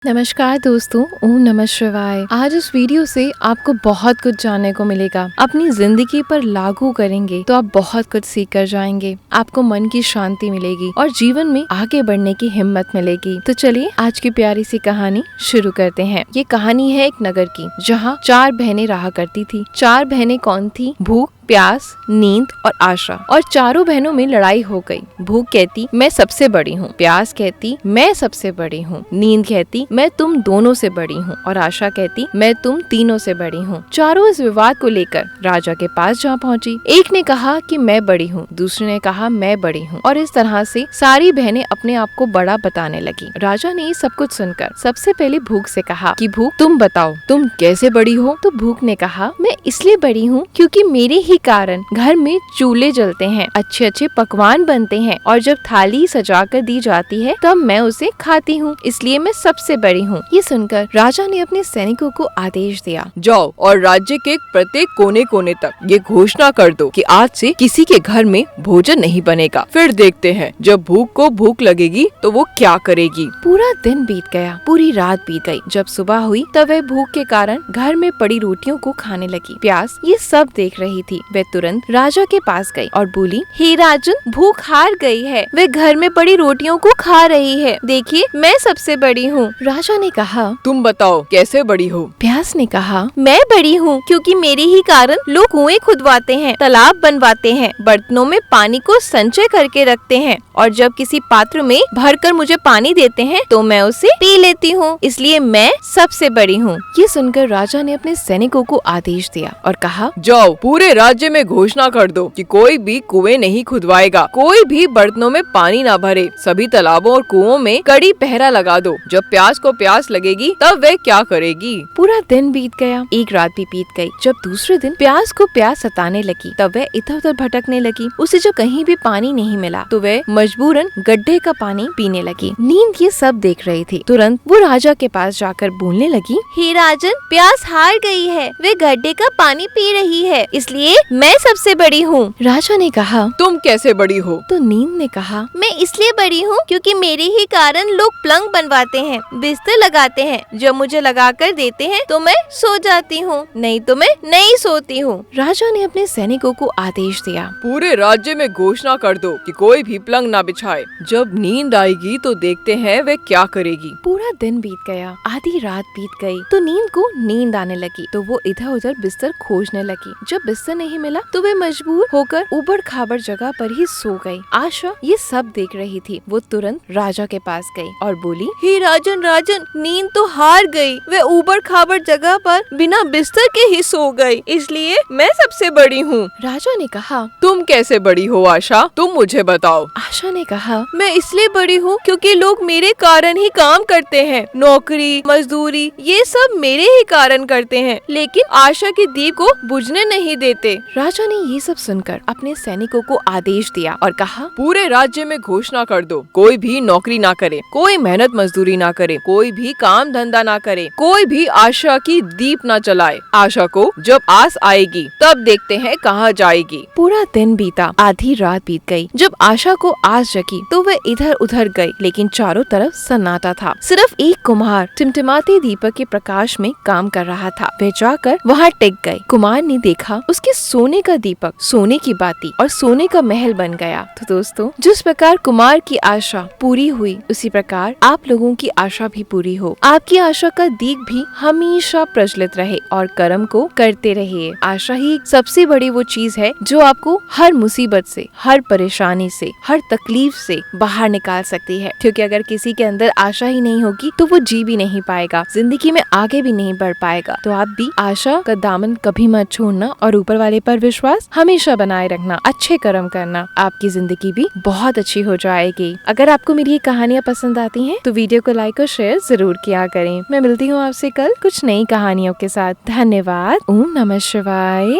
नमस्कार दोस्तों, ओम नमः शिवाय। आज इस वीडियो से आपको बहुत कुछ जानने को मिलेगा। अपनी जिंदगी पर लागू करेंगे तो आप बहुत कुछ सीख कर जाएंगे। आपको मन की शांति मिलेगी और जीवन में आगे बढ़ने की हिम्मत मिलेगी। तो चलिए आज की प्यारी सी कहानी शुरू करते हैं। ये कहानी है एक नगर की, जहाँ 4 बहनें रहा करती थी। 4 बहनें कौन थी? भूख, प्यास, नींद और आशा। और चारों बहनों में लड़ाई हो गई। भूख कहती मैं सबसे बड़ी हूँ, प्यास कहती मैं सबसे बड़ी हूँ, नींद कहती मैं तुम दोनों से बड़ी हूँ और आशा कहती मैं तुम तीनों से बड़ी हूँ। चारों इस विवाद को लेकर राजा के पास जा पहुँची। एक ने कहा कि मैं बड़ी हूँ, दूसरे ने कहा मैं बड़ी हूँ, और इस तरह से सारी बहनें अपने आप को बड़ा बताने लगी। राजा ने सब कुछ सुनकर सबसे पहले भूख से कहा कि भूख तुम बताओ, तुम कैसे बड़ी हो? तो भूख ने कहा मैं इसलिए बड़ी हूँ क्योंकि मेरे ही कारण घर में चूल्हे जलते हैं, अच्छे अच्छे पकवान बनते हैं और जब थाली सजा कर दी जाती है तब मैं उसे खाती हूँ, इसलिए मैं सबसे बड़ी हूँ। ये सुनकर राजा ने अपने सैनिकों को आदेश दिया, जाओ और राज्य के प्रत्येक कोने कोने तक ये घोषणा कर दो कि आज से किसी के घर में भोजन नहीं बनेगा। फिर देखते हैं जब भूख को भूख लगेगी तो वो क्या करेगी। पूरा दिन बीत गया, पूरी रात बीत गई। जब सुबह हुई तब वह भूख के कारण घर में पड़ी रोटियों को खाने लगी। प्यास ये सब देख रही थी। वह तुरंत राजा के पास गई और बोली, हे राजन, भूख हार गई है, वह घर में पड़ी रोटियों को खा रही है। देखिए मैं सबसे बड़ी हूँ। राजा ने कहा तुम बताओ कैसे बड़ी हो? प्यास ने कहा मैं बड़ी हूँ क्योंकि मेरे ही कारण लोग कुएं खुदवाते हैं, तालाब बनवाते हैं, बर्तनों में पानी को संचय करके रखते हैं और जब किसी पात्र में भरकर मुझे पानी देते हैं तो मैं उसे पी लेती हूँ, इसलिए मैं सबसे बड़ी हूँ। ये सुनकर राजा ने अपने सैनिकों को आदेश दिया और कहा, जाओ पूरे राज्य में घोषणा कर दो कि कोई भी कुएं नहीं खुदवाएगा, कोई भी बर्तनों में पानी ना भरे, सभी तालाबों और कुओं में कड़ी पहरा लगा दो। जब प्यास को प्यास लगेगी तब वह क्या करेगी। पूरा दिन बीत गया, एक रात भी बीत गई। जब दूसरे दिन प्यास को प्यास सताने लगी तब वह इधर उधर भटकने लगी। उसे जब कहीं भी पानी नहीं मिला तो वह मजबूरन गड्ढे का पानी पीने लगी। नींद ये सब देख रही थी। तुरंत वो राजा के पास जाकर बोलने लगी, हे राजन, प्यास हार गई है, वे गड्ढे का पानी पी रही है, इसलिए मैं सबसे बड़ी हूँ। राजा ने कहा तुम कैसे बड़ी हो? तो नींद ने कहा मैं इसलिए बड़ी हूँ क्योंकि मेरे ही कारण लोग पलंग बनवाते हैं, बिस्तर लगाते हैं, जब मुझे लगा कर देते हैं तो मैं सो जाती हूँ, नहीं तो मैं नहीं सोती हूँ। राजा ने अपने सैनिकों को आदेश दिया, पूरे राज्य में घोषणा कर दो कि कोई भी पलंग ना बिछाए। जब नींद आएगी तो देखते हैं वे क्या करेगी। पूरा दिन बीत गया, आधी रात बीत गई तो नींद को नींद आने लगी तो वो इधर उधर बिस्तर खोजने लगी। जब बिस्तर नहीं मिला तो वे मजबूर होकर उबड़ खाबड़ जगह पर ही सो गई। आशा ये सब देख रही थी। वो तुरंत राजा के पास गई और बोली, हे राजन, राजन, नींद तो हार गई, वे उबड़ खाबड़ जगह पर बिना बिस्तर के ही सो गई, इसलिए मैं सबसे बड़ी हूँ। राजा ने कहा तुम कैसे बड़ी हो आशा, तुम मुझे बताओ। आशा ने कहा मैं इसलिए बड़ी हूँ क्योंकि लोग मेरे कारण ही काम करते हैं, नौकरी मजदूरी ये सब मेरे ही कारण करते हैं, लेकिन आशा के दीप को बुझने नहीं देते। राजा ने ये सब सुनकर अपने सैनिकों को आदेश दिया और कहा, पूरे राज्य में घोषणा कर दो कोई भी नौकरी ना करे, कोई मेहनत मजदूरी ना करे, कोई भी काम धंधा ना करे, कोई भी आशा की दीप ना जलाए। आशा को जब आस आएगी तब देखते हैं कहाँ जाएगी। पूरा दिन बीता, आधी रात बीत गई। जब आशा को आस जगी तो वह इधर उधर गई, लेकिन चारों तरफ सन्नाटा था। सिर्फ एक कुम्हार टिमटिमाते दीपक के प्रकाश में काम कर रहा था। वह जाकर वहाँ टिक गई। कुम्हार ने देखा उसके सोने का दीपक, सोने की बाती और सोने का महल बन गया। तो दोस्तों, जिस प्रकार कुमार की आशा पूरी हुई उसी प्रकार आप लोगों की आशा भी पूरी हो। आपकी आशा का दीप भी हमेशा प्रज्वलित रहे और कर्म को करते रहिए। आशा ही सबसे बड़ी वो चीज है जो आपको हर मुसीबत से, हर परेशानी से, हर तकलीफ से बाहर निकाल सकती है। क्योंकि अगर किसी के अंदर आशा ही नहीं होगी तो वो जी भी नहीं पाएगा, जिंदगी में आगे भी नहीं बढ़ पाएगा। तो आप भी आशा का दामन कभी मत छोड़ना और ऊपर वाले पर विश्वास हमेशा बनाए रखना, अच्छे कर्म करना, आपकी जिंदगी भी बहुत अच्छी हो जाएगी। अगर आपको मेरी ये कहानियाँ पसंद आती हैं तो वीडियो को लाइक और शेयर जरूर किया करें। मैं मिलती हूँ आपसे कल कुछ नई कहानियों के साथ। धन्यवाद। ओम नमः शिवाय।